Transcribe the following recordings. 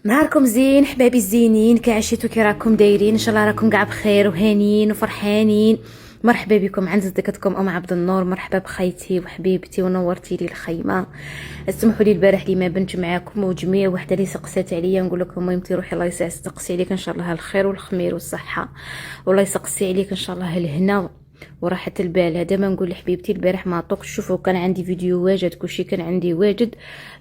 نهاركم زين حبايبي الزينين، كي عشيتو كي راكم دايرين؟ ان شاء الله راكم كاع بخير وهانيين وفرحانين. مرحبا بكم عند صديقتكم ام عبد النور. مرحبا بخيتي وحبيبتي ونورتي لي الخيمه. اسمحوا لي البارح لي ما بنت معاكم وجميع وحده اللي سقسات عليا، نقول لكم المهم روحي الله يسقسي عليك ان شاء الله الخير والخمير والصحه، والله يسقسي عليك ان شاء الله الهنا وراحة البال. هذا ما نقول لحبيبتي البارح ما طوقش. شوفوا كان عندي فيديو واجد، كلشي كان عندي واجد.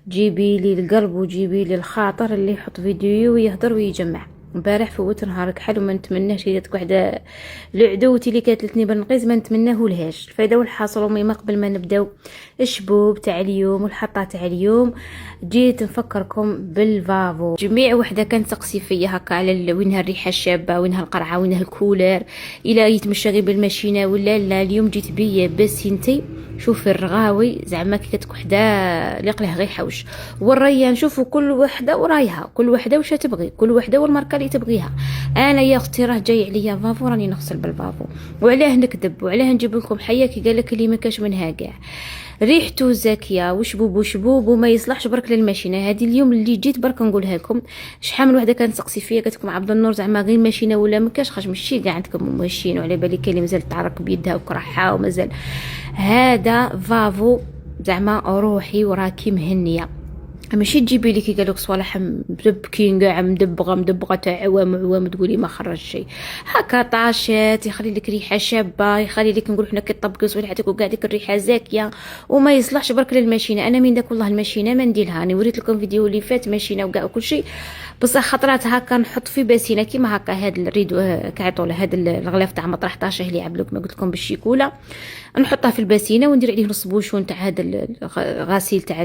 جيبي لي القلب وجيبي لي الخاطر اللي يحط فيديو ويهضر ويجمع. البارح فوت نهار كحل وما نتمناش هي وحده العدوتي اللي كاتلتني بالنقيز ما نتمناه لهاش. الفايده والحاصل ما قبل ما نبداو الشبوب تاع اليوم والحطه تاع اليوم، جيت نفكركم بالفافو. جميع وحده كانت تقسي فيا هكا على وينها الريحه الشابه، وينها القرعه، وينها الكولير، الى يتمشى غير بالماشينه ولا لا. اليوم جيت بيا بس انتي شوفي الرغاوي زعما كي كتك وحده لقله غير حوش والريان. شوفوا كل وحده ورايها، كل وحده واش تبغي، كل وحده والماركه اللي تبغيها. انا يا اختي راه جاي عليا فافو راني نغسل بالفافو. وعلاه نكذب وعلاه نجيب لكم حيه كي قال لك اللي ما كاش منها كاع. ريحته زاكيه وشبوب وشبوب وما يصلحش برك للماشينه. هذه اليوم اللي جيت برك نقولها لكم. شحال من وحده كانت تسقسي فيا قالت لكم عبد النور زعما غير ماشينه ولا ما كاش خاش ماشي كاع عندكم ماشين، وعلى بالي كاين اللي مازال تعرك بيدها وكرحها ومازال. هذا فافو زعما روحي وراكي مهنيه. ماشي تجيبي لي كي قالوك صوالح مدبكين كاع مدبغه تاع عوام تقولي ما خرج شيء. هكا طاشات يخلي لك ريحه شابه، يخلي لك نقول حنا كطبقي صوالحاتك وكاع ديك الريحه زاكيه وما يصلحش برك للماشينه. انا من داك والله الماشينه ما نديرها. راني وريت لكم فيديو اللي فات ماشينه وكاع كل شيء، بصح خطرات هكا نحط في باسينه كيما هكا. هاد الريدو كعطوله هاد الغلاف تاع مطرح طاشه اللي عبلوك ما قلت لكم بالشيكوله، نحطها في الباسينه وندير عليه نص بوشون تاع هذا الغسيل تاع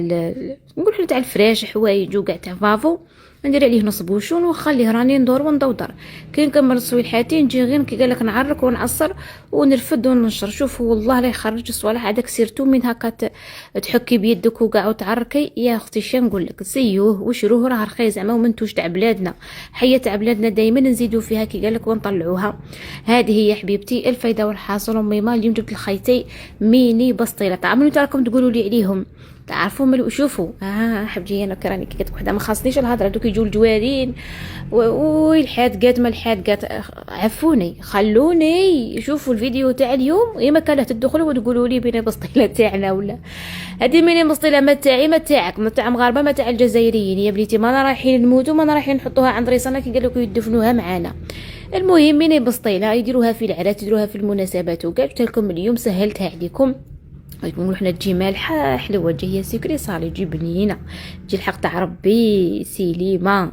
نقول حنا تاع الفراش حوايج وكاع تاع فافو. ندير عليه نص بوشون ونخليه راني ندور وندودر. كي نكمل صويلحاتي نجي غير كي قالك نعرك ونعصر ونرفد وننشر. شوفوا والله لا يخرج الصوالح هذاك سيرتو من هكا تحكي بيدك وكاع وتعركي. يا اختي شنو نقول لك، سيوه وشروه راه رخيص زعما ومنتوج تاع بلادنا. حيه تاع بلادنا دائما نزيدوا فيها كي قالك ونطلعوها. هذه هي حبيبتي الفايده والحاصل. امي ما اليوم جبت الخيتي ميني بسطيله. تعملوا تراكم تقولوا لي عليهم تعرفوا ملي شوفوا. حبجي انا كراني كي كتك وحده ما خاصنيش الهضره دوك يجوا الجوارين والحادقات ما الحادقات. عفوني خلوني شوفوا الفيديو تاع اليوم. اما كانت تدخلوا وتقولوا لي بين بسطيله تاعنا ولا هذه مين بسطيله ما تاعي ما تاعك ما تاع مغاربه ما تاع الجزائريين. يا بليتي ما رايحين نموتوا ما رايحين نحطوها عند ريصنا كي قالوا يدفنوها معانا. المهم مين بسطيله يديروها في العرات يديروها في المناسبات وكاع. قلت لكم اليوم سهلتها عليكم. نقولوا حنا تجي مالحه حلوه، تجي هي سكري صالي تجي بنينه، تجي الحق تاع ربي سليمه.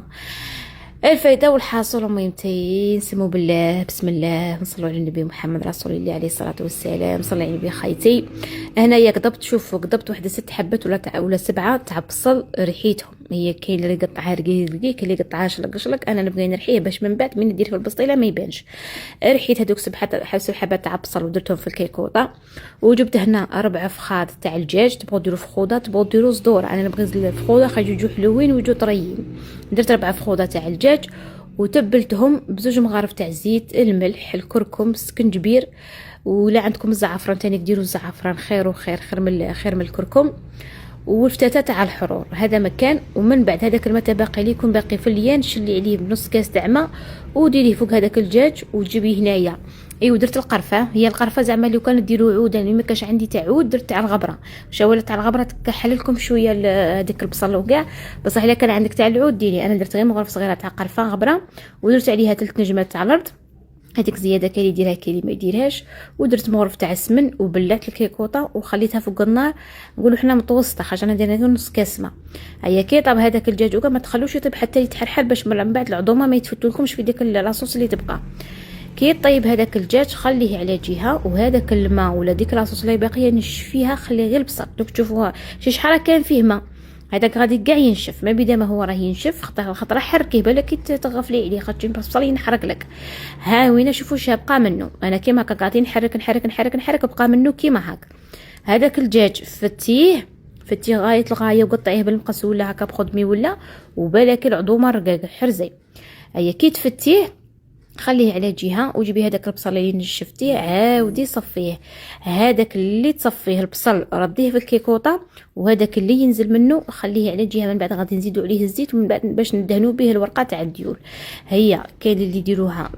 الفايده والحاصل المهمتين نسمو بالله بسم الله نصلوا على النبي محمد رسول الله عليه الصلاه والسلام. صلي على النبي خيتي. هنايا قضبت شوفوا قضبت وحده 6 حبات ولا 7 تاع بصل ريحيتهم. هي كاين اللي يقطعها رقيق كاين اللي يقطعها شلق. انا نبغي نرحيه باش من بعد من ندير في البسطيله ما يبانش. رحيت هذوك 7 حبات تاع بصل ودرتهم في الكيكوطه. وجبت هنا 4 فخاد تاع الدجاج. تبغوا ديروا فخوده تبغوا ديروا صدور، انا نبغي الفخوده خلي يجوا حلوين ويجوا طريين. درت 4 فخوده تاع الدجاج وتبلتهم بزوج مغارف تاع الزيت، الملح، الكركم، السكنجبير، ولا عندكم الزعفران تاني ديروا الزعفران خير وخير خير من الكركم، والفتاتة تاع الحرور. هذا مكان. ومن بعد هذاك الماء باقي لي يكون باقي في الليان شلي عليه بنص كاس تاع ماء وديريه فوق هذاك الدجاج وتجيبيه هنايا. ودرت القرفه. هي القرفه زعما لو كان ديروا عود، يعني ما كاش عندي تاع عود درت تاع الغبره. شاوله تاع الغبره تكحل لكم شويه هذيك البصل وكاع، بصح الا كان عندك تاع العود ديري. انا درت غير مغرف صغيره تاع قرفه غبره ودرت عليها 3 نجمات تاع الارض. هذيك زياده كاين يديرها كاين ما يديرهاش. ودرت مغرف تاع السمن وبلات الكيكوطه وخليتها فوق النار. نقولوا حنا متوسطه خاطر انا دايره نص كاس ماء. هيا كي طاب هذاك الدجاج وكاع ما تخلوش يطيب حتى يتحرحل باش من بعد العظومه ما يتفتولكمش في ديك لاصوص اللي تبقى. كي طيب هذاك الدجاج خليه على جهه، وهذاك الماء ولا ديك لاصوص اللي باقيه نشفيها. خلي غير البصل دوك تشوفوها شي شحال كان فيه ماء. هذاك غادي كاع ينشف. ما بدا ما هو راه ينشف خطره حركيه بالك تغفلي عليه خاطر البصل ينحرق لك. ها وين شوفوا شي بقى منه. انا كيما هكا قاعدين نحرك بقى منه كيما هكا. هذاك الدجاج فتيه غايه الغايه وقطعيه بالمقص ولا هكا بخدمي ولا وبالك العظومه رقاق حرزي. هيا كي تفتيه خليه على جهه، وجيبي هذاك البصل اللي نشفتيه عاودي صفيه. هذاك اللي تصفيه البصل رديه في الكيكوطه، وهذاك اللي ينزل منه خليه على جهه. من بعد غادي نزيدوا عليه الزيت، ومن بعد باش ندهنوا به الورقه تاع الديول. هي كاين اللي يديروها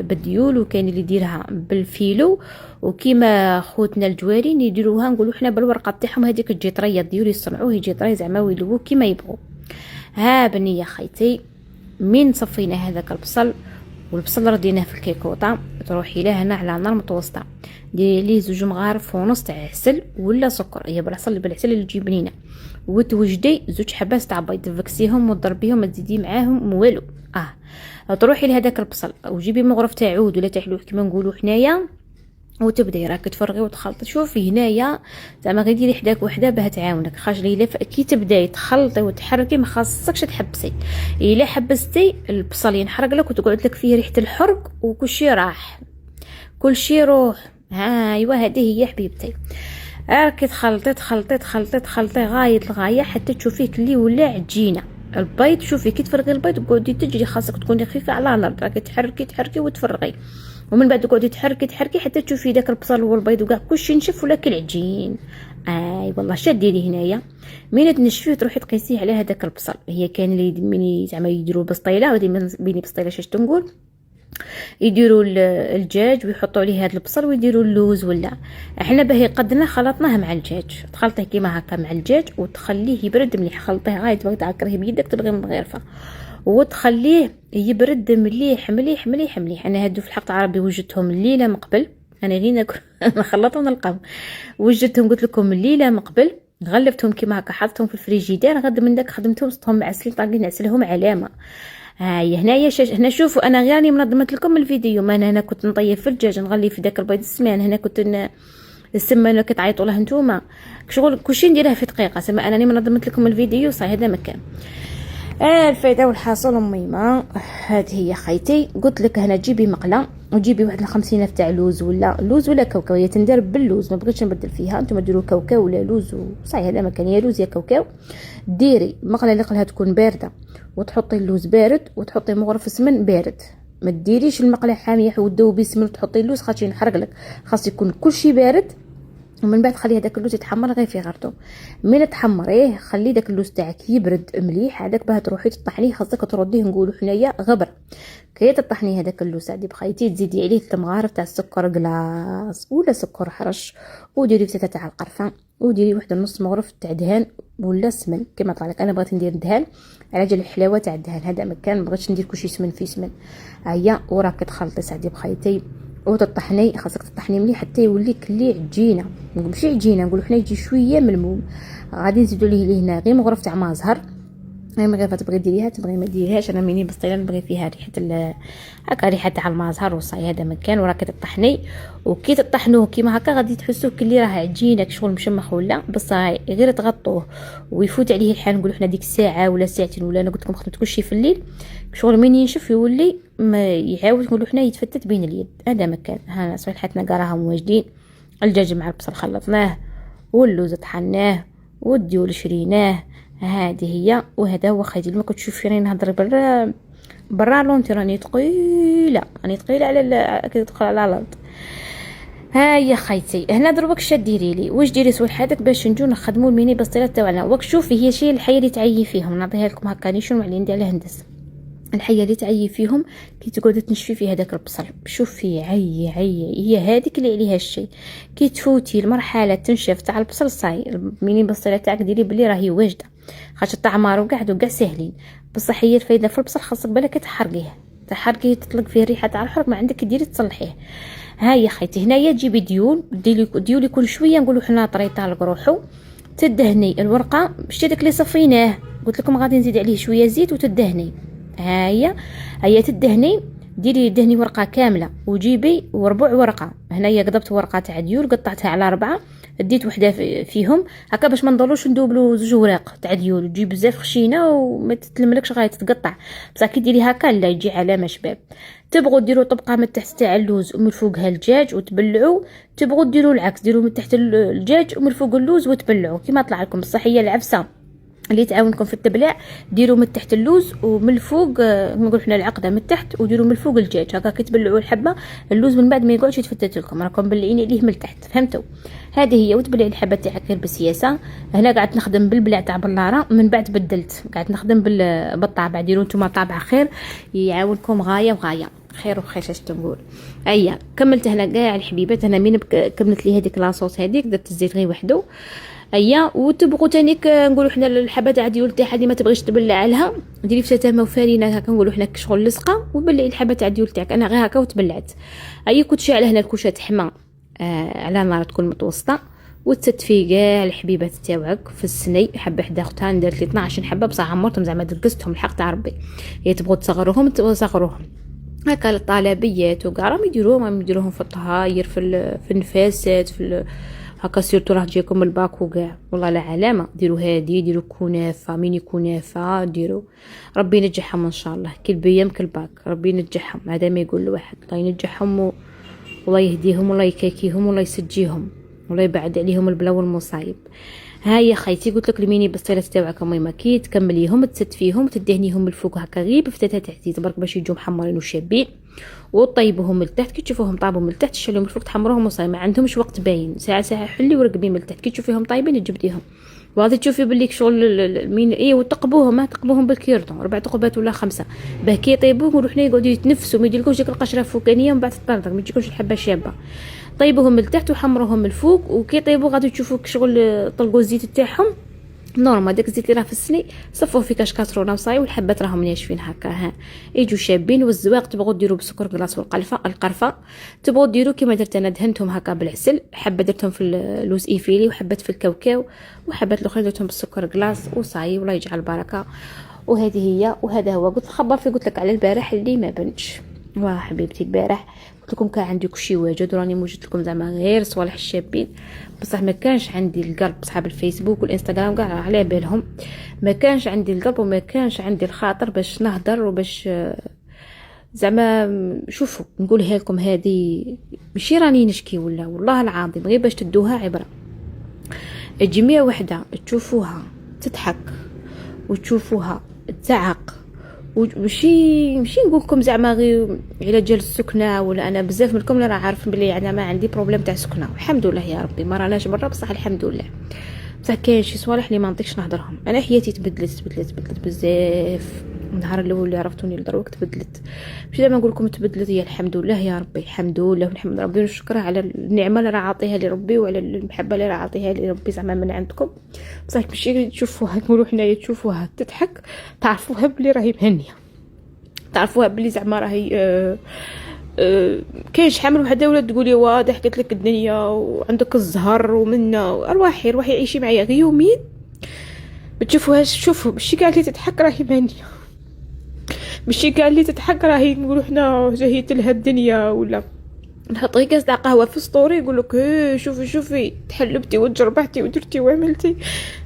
بالديول، وكاين اللي يديرها بالفيلو، وكيما خوتنا الجوارين يديروها نقولوا حنا بالورقه تاعهم. هذيك تجي طريه، الديول يصنعوه يجي طري زعما ويلوه كيما يبغوا. ها بنيه خيتي، من صفينا هذاك البصل، والبصل رديناه في الكيكوطه، تروحي له هنا على نار متوسطه، ديري ليه 2 مغارف ونص تاع عسل ولا سكر، هي بالعسل اللي تجيب بنينه، وتوجدي 2 حبات تاع بيض، تفكسيهم وتضربيهم، ما تزيدي معاهم والو. تروحي لهداك البصل وجيبي مغرف تاع عود ولا تاع حلوح كيما نقولوا حنايا، وتبداي راك تفرغي وتخلطي. شوفي هنايا زعما غير ديري حداك وحده باه تعاونك، خاطر الا كي تبداي تخلطي وتحركي ما خاصكش تحبسي. الا حبستي البصل ينحرق لك وتقعد لك فيه ريحه الحرق وكلشي راح، كلشي روح. ايوا هذه هي حبيبتي. راكي تخلطي غايه الغايه حتى تشوفيه كلي ولا عجينه. البيض شوفي كي تفرغي البيض قعدي تجري، خاصك تكوني خفيفه على الارض، راكي تحركي وتفرغي، ومن بعد تقعدي تحركي حتى تشوفي داك البصل والبيض وكاع كلشي نشف ولا كالعجين. والله شديري هنايا مين تنشفيه تروحي تقيسيه على هذاك البصل. هي كان اللي مين زعما يديروا بسطيله، ودي بيني بسطيله شاش تنقول، يديروا الدجاج ويحطوا عليه هذا البصل ويديروا اللوز. ولا احنا باهي قدنا خلطناه مع الدجاج، تخلطيه كيما هكا مع الدجاج وتخليه يبرد مليح، خلطيه غايه تبغي تعكريه بيدك تبغي مغيرفه، وتخليه يبرد مليح مليح مليح مليح. انا هادو في الحق العربي وجدتهم الليله من قبل، انا غير نخلطهم نلقاهم، وجدتهم قلت لكم الليله من قبل، غلفتهم كيما هكا حطيتهم في الفريجيدير، غد من داك خدمتهم صدتهم معسلين طاقين نعسلهم علامه. هاي هنايا هنا شوفوا انا غير راني منظمت لكم الفيديو. ما انا كنت نطيب في الدجاج نغلي في داك البيض السمان، هنا كنت السمانه كتعيطوا لها نتوما شغل كلشي نديرها في دقيقه. سما انا راني منظمت لكم الفيديو صاي هذا مكان. الفايده والحاصل اميمه هذه هي خيتي. قلت لك هنا تجيبي مقله وتجيبي واحد 50 تاع لوز ولا كاوكاو، هي تندار باللوز ما بغيتش نبدل فيها، انتم ديروا كاوكاو ولا لوز وصاي هذا مكان، يا لوز يا كاوكاو. ديري مقله اللي قلها تكون بارده، وتحطي اللوز بارد، وتحطي مغرف سمن بارد. ما ديريش المقله حاميه وتذوبي السمن وتحطي اللوز خاطر ينحرق لك، خاص يكون كلشي بارد. ومن بعد خلي هذاك اللوز يتحمر غير في غرتو، من تحمريه خلي داك اللوز تاعك يبرد مليح، هذاك باه تروحي تطحنيه، خاصك ترديه نقولوا حنايا غبر. كي تطحني هذاك اللوز عادي بخيتي تزيدي عليه 3 مغارف تاع السكر كلاص ولا سكر حرش، وديري 3 تاع القرفه، وديري واحد نص مغرف تاع دهان ولا سمن كما طلع لك. انا بغيت ندير دهان على جال الحلاوه تاع الدهان، هذا مكان بغيتش ندير كلشي سمن في سمن. هيا وراك تخلطي سعدي بخيتي وتطحني، خاصك تطحني مليح حتى يولي كلي عجينه، ماشي عجينه نقولوا حنا يجي شويه ملموم. غادي نزيدوا ليه هنا غير مغرف تاع ما زهر، هاي مغرفه تبغي ديريها تبغي ما ديريهاش، انا ميني بسطيله نبغي فيها ريحه هكا ريحه تاع المازهر وصاي هذا مكان. وراك تطحني وكي تطحنوه كيما هكا غادي تحسوه كلي راه عجينه شغل مشمخ ولا بصاي، غير تغطوه ويفوت عليه الحال نقولوا حنا ديك الساعه ولا ساعتين، ولا انا قلت لكم خدمت كلشي في الليل شغل من ينشف يولي ما يعاود نقولوا حنا يتفتت بين اليد. هذا مكان. ها صبيحتنا قراهم واجدين، الدجاج مع البصل خلطناه واللوز طحناه والديول شريناه، هذه هي. وهذا هو خيتي ما كتشوفي راني نهضر برا لونتي راني ثقيله على كي تدخل على الارض. ها يا خيتي هنا دروك شديري لي واش ديري سوي حياتك باش نجو نخدموا الميني بسطيلات تاعنا. وك شوفي هي شي الحيه اللي تعيي فيهم نعطيها لكم هكا نيشون مع اللي ندير عليه هندس. الحيه اللي تعيي فيهم كي تقعدي تنشفي في هذاك البصل، شوفي عي هي هذيك اللي عليها الشيء. كي تفوتي المرحله تنشف تاع البصل صاي الميني بسطيله تاعك ديري بلي راهي واجده، خاطر الطعمار وقعدوا كاع ساهلين. بصح هي الفايده في البصل خاصك بالك تحرقيه تطلق فيه ريحه تاع الحرق، ما عندك ديري تصلحيه. ها يا خيتي هنايا تجيبي ديول يكون شويه نقولوا حنا طريطال قروحو، تدهني الورقه باش داك اللي صفيناه قلت لكم غادي نزيد عليه شويه زيت وتدهني. هيا تدهني دهني ورقه كامله وجيبي وربع ورقه. هنايا قضبت ورقه تاع ديول قطعتها على 4، ديت وحده فيهم هكا باش ما نضلوش ندوبلو 2 وراق تاع ديول تجي بزاف خشينه وما تتلملكش غايه تتقطع. بصح كي ديري هكا لا يجي علامه شباب. تبغوا ديروا طبقه من تحت تاع اللوز ومن فوقها الدجاج وتبلعوا، تبغوا ديروا العكس ديروا من تحت الدجاج ومن فوق اللوز وتبلعوا كيما طلع لكم. بصح هي العفسه اللي تعاونكم في التبلع. ديروا من تحت اللوز ومن الفوق نقول حنا العقده من تحت، وديروا من الفوق الدجاج هكا كتبلعوا الحبه. اللوز من بعد ما يقعدش يتفتت لكم، راكم بلعين عليه من تحت، فهمتوا؟ هذه هي. وتبلعي الحبه تاعك غير بسياسه. هنا قعدت نخدم بالبلع تاع بلاره، من بعد بدلت قعدت نخدم بالطابع. ديروا نتوما طابعه خير يعاونكم غايه وغايه، خير وخير اش تنقول. ايا كملت هنا كاع الحبيبات. انا مين كملت لي هذيك لاصوص هذيك درت الزيت غير وحده. ايا وتبغوا تانيك نقولوا حنا الحبه تاع ديول تاعها اللي ما تبغيش تبلع لها، ديري فتامه وفارينه هكا نقولوا حنا شغل لصقه، وبلعي الحبه تاع ديول تاعك. انا غير هكا وتبلعت. ايا كنت شاعله هنا الكوشه تحمى على نار تكون متوسطه، وتستفي كاع الحبيبات تاعك في السني. حبه حدا اختها درت لي 12 حبه بصح عمرتهم زعما دقستهم الحق تاع ربي. هي تبغوا تصغروهم تصغروهم هكا للطلبيات وكاع راهم يديروهم في الطهاير في النفاسات هكا سيرتو راه تجيكم الباك وكاع. والله لا علامه ديروا هادي، ديروا كنافه ميني كنافه ديروا. ربي ينجحهم ان شاء الله كل بيام كل باك. ربي ينجحهم، هذا ما يقول الواحد. الله ينجحهم والله يهديهم والله يكاكيهم والله يسجيهم والله يبعد عليهم البلا والمصايب. هاي خيتي قلت لك الميني بسطيلات تاعك المهم كي تكمليهم تستفيهم تدهنيهم من الفوق هكا غير بفتاتات عزيز برك باش يجوا محمرين وشابين، وطيبوهم من التحت. كي تشوفوهم طابوا من التحت شيلوهم من الفوق تحمروهم وصاي. ما عندهمش وقت باين، ساعه حلي ورقبي من التحت. كي تشوفيهم طايبين تجبديهم وهذا تشوفي باللي شغل مين وتقبوهم. تقبوهم بالكيردون 4 تقبات ولا 5 باه كي يطيبوا نقولوا حنا يقعدوا يتنفسوا، ما يجيلكمش ديك القشره الفوقانيه ومن بعد تطردك، ما تجيكمش الحبه شابه. طيبوهم من التحت وحمروهم من الفوق، وكي طيبوا غادي تشوفوا شغل طلقوا الزيت تاعهم نورمال. داك الزيت اللي راه في السني صفوه في كاش كاسرونه وصاي، والحبات راهم ناشفين هكا ها يجوا شابين. والزواق تبغوا ديروا بسكر كلاص والقرفه تبغوا ديروا كيما درت انا، دهنتهم هكا بالعسل. حبه درتهم في اللوز ايفيلي، وحبات في الكاوكاو، وحبات الاخرى درتهم بالسكر كلاص وصاي. والله يجعل البركه. وهذه هي وهذا هو. قلت خبر في قلت لك على البارح اللي ما بنتش. واه حبيبتي البارح قلت لكم كان عندي كلشي واجد، وراني موجدت لكم زعما غير صوالح الشابين، بصح ما كانش عندي القلب. صحاب الفيسبوك والانستغرام كاع على بالهم ما كانش عندي القلب وما كانش عندي الخاطر باش نهضر وباش زعما شوفوا نقولها لكم. هذه ماشي راني نشكي ولا والله العظيم غير باش تدوها عبره. الجميع وحده تشوفوها تضحك وتشوفوها تعق، ومشي نقول لكم زعما غير على جال السكنه ولا. انا بزاف منكم اللي راه عارفين بلي انا ما عندي بروبليم تاع سكنه الحمد لله يا ربي، ما راناش برا بصح الحمد لله. بصح كاين شي صوالح اللي ما نطيقش نهضرهم. انا حياتي تبدلت بزاف. النهار الاول اللي عرفتوني لدروك تبدلت، ماشي دابا نقول لكم تبدلت. هي الحمد لله يا ربي، الحمد لله ونحمد ربي ونشكره على النعمه اللي راه عاطيها لي ربي، وعلى المحبه اللي راه عاطيها لي ربي زعما من عندكم. بصح ماشي تشوفوها نقولوا حنايا تشوفوها تضحك تعرفوها بلي راهي مهنيه، تعرفوها بلي زعما راهي كاين شحال من وحده ولا تقولي واه ضحكت لك الدنيا وعندك الزهر ومنا روحي عيشي معايا غير يومين ما تشوفوهاش. شوفوا ماشي كاع اللي تضحك راهي مهنيه، ماشي كاع اللي تضحك راهي نقولوا حنا جهيت لها الدنيا. ولا نحط غير كاس تاع قهوه في ستوري يقول لك شوفي تحلبتي وتجربحتي ودرتي وعملتي.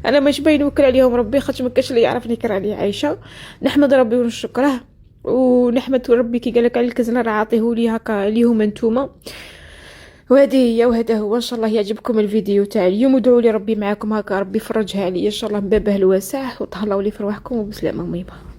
انا مش باين نوكل عليهم ربي، خاطر ما كاش اللي يعرفني كراني عايشه. نحمد ربي ونشكره ونحمد ربي كي قالك على الكزنه راه عاطيهولي هكا ليهم انتوما. وهذه هي وهذا هو. ان شاء الله يعجبكم الفيديو تاع اليوم، ودعوا لي ربي معاكم هكا ربي يفرجها عليا ان شاء الله من بابه الواسع، وتهلاو لي في رواحكم وبسلامه ميمه.